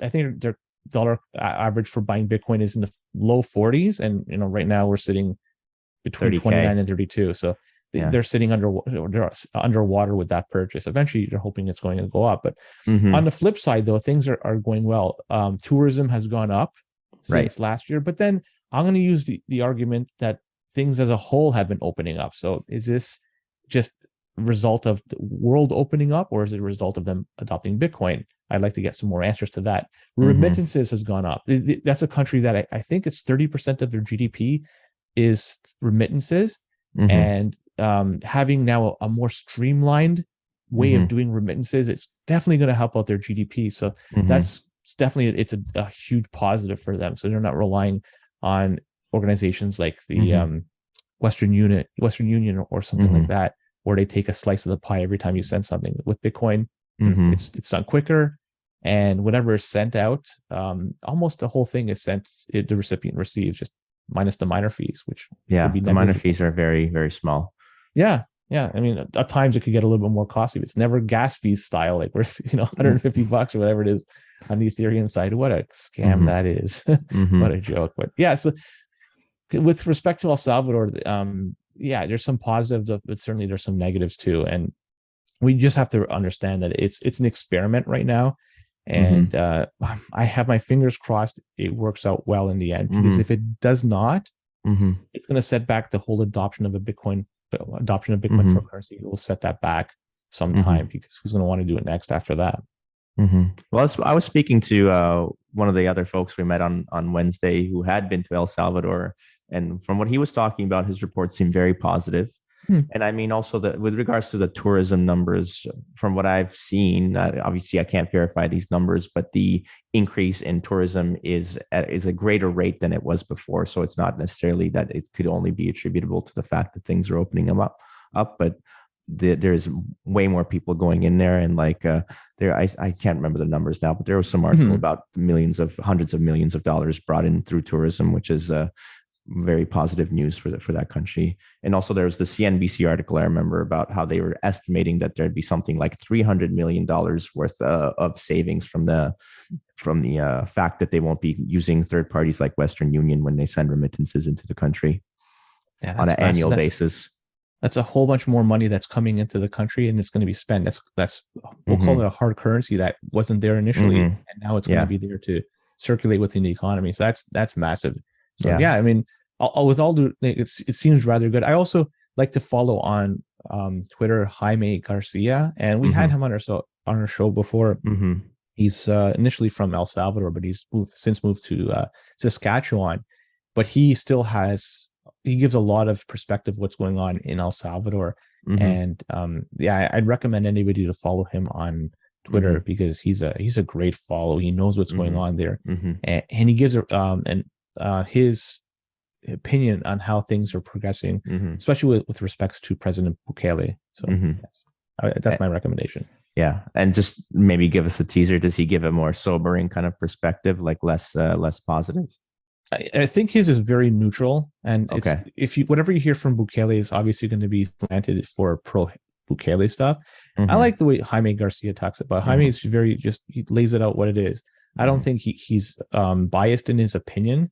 I think their dollar average for buying Bitcoin is in the low 40s. And, right now we're sitting between 30K. 29 and 32. So they're sitting underwater with that purchase. Eventually, you're hoping it's going to go up. But on the flip side, though, things are going well. Tourism has gone up since last year. But then I'm going to use the argument that things as a whole have been opening up. So is this just a result of the world opening up, or is it a result of them adopting Bitcoin? I'd like to get some more answers to that. Remittances has gone up. That's a country that I think it's 30% of their GDP is remittances. And having now a more streamlined way of doing remittances, it's definitely going to help out their GDP. So it's a huge positive for them. So they're not relying on organizations like the Western Union or something like that, where they take a slice of the pie every time you send something. With Bitcoin, it's done quicker, and whatever is sent out, almost the whole thing is sent. The recipient receives, just minus the minor fees, which would be the minor fees are very, very small. Yeah. I mean, at times it could get a little bit more costly. But it's never gas fees style, like we're $150 or whatever it is on the Ethereum side. What a scam that is! What a joke. But yeah, so with respect to El Salvador, there's some positives, but certainly there's some negatives too. And we just have to understand that it's an experiment right now. And I have my fingers crossed it works out well in the end, because if it does not, it's going to set back the whole adoption of Bitcoin for currency. It will set that back sometime, because who's going to want to do it next after that? Well, I was speaking to one of the other folks we met on Wednesday who had been to El Salvador, and from what he was talking about, his report seemed very positive. And I mean, also with regards to the tourism numbers, from what I've seen, obviously I can't verify these numbers, but the increase in tourism is a greater rate than it was before. So it's not necessarily that it could only be attributable to the fact that things are opening them up, but there's way more people going in there. And I can't remember the numbers now, but there was some article about hundreds of millions of dollars brought in through tourism, which is very positive news for that country. And also there was the CNBC article I remember about how they were estimating that there'd be something like $300 million worth of savings from the fact that they won't be using third parties like Western Union when they send remittances into the country on an annual basis. That's a whole bunch more money that's coming into the country, and it's going to be spent. That's we'll call it a hard currency that wasn't there initially, and now it's going to be there to circulate within the economy. So that's massive. So I mean, it seems rather good. I also like to follow on Twitter Jaime Garcia, and we had him on our show before. He's initially from El Salvador, but he's since moved to Saskatchewan. But he gives a lot of perspective of what's going on in El Salvador, and I'd recommend anybody to follow him on Twitter because he's a great follow. He knows what's going on there, and he gives his opinion on how things are progressing, especially with respects to President Bukele. So that's my recommendation. Yeah, and just maybe give us a teaser. Does he give a more sobering kind of perspective, like less positive? I think his is very neutral, and whatever you hear from Bukele is obviously going to be slanted for pro Bukele stuff. I like the way Jaime Garcia talks about. Jaime is he lays it out what it is. I don't think he's biased in his opinion,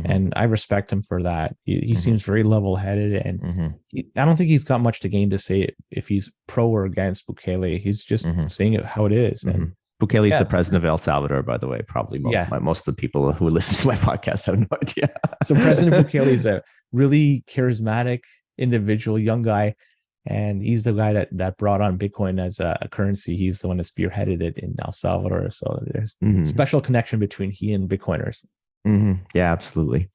and I respect him for that. He seems very level-headed, and I don't think he's got much to gain to say if he's pro or against Bukele. He's just saying it how it is. And Bukele is the president of El Salvador, by the way. Probably most of the people who listen to my podcast have no idea. So President Bukele is a really charismatic individual, young guy, and he's the guy that brought on Bitcoin as a currency. He's the one that spearheaded it in El Salvador. So there's a special connection between he and Bitcoiners. Yeah, absolutely.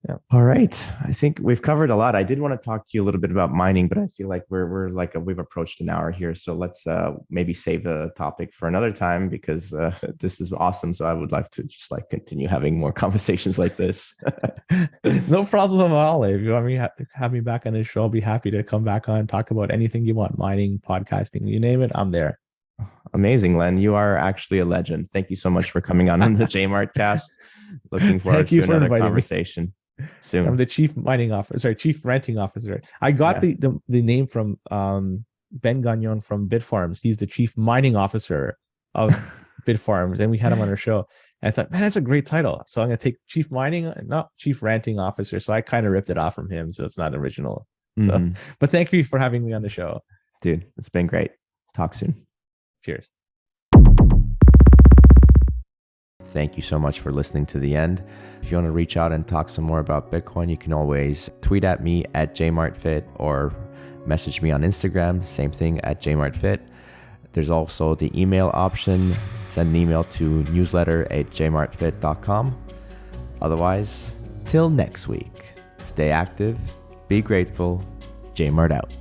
Yeah. All right. I think we've covered a lot. I did want to talk to you a little bit about mining, but I feel like we've approached an hour here. So let's maybe save the topic for another time because this is awesome. So I would like to just continue having more conversations like this. No problem at all. If you want me have me back on this show, I'll be happy to come back on, talk about anything you want, mining, podcasting, you name it, I'm there. Amazing, Len. You are actually a legend. Thank you so much for coming on the JMART cast. Looking forward to another conversation. Soon. I'm the chief renting officer. I got the name from Ben Gagnon from Bitfarms. He's the chief mining officer of Bit Farms, and we had him on our show. And I thought, man, that's a great title. So I'm gonna take Chief Mining, not Chief Ranting Officer. So I kind of ripped it off from him, so it's not original. So, but thank you for having me on the show, dude. It's been great. Talk soon. Cheers. Thank you so much for listening to the end. If you want to reach out and talk some more about Bitcoin, you can always tweet at me at jmartfit or message me on Instagram, same thing at jmartfit. There's also the email option. Send an email to newsletter@jmartfit.com. Otherwise, till next week, stay active, be grateful. J-Mart out.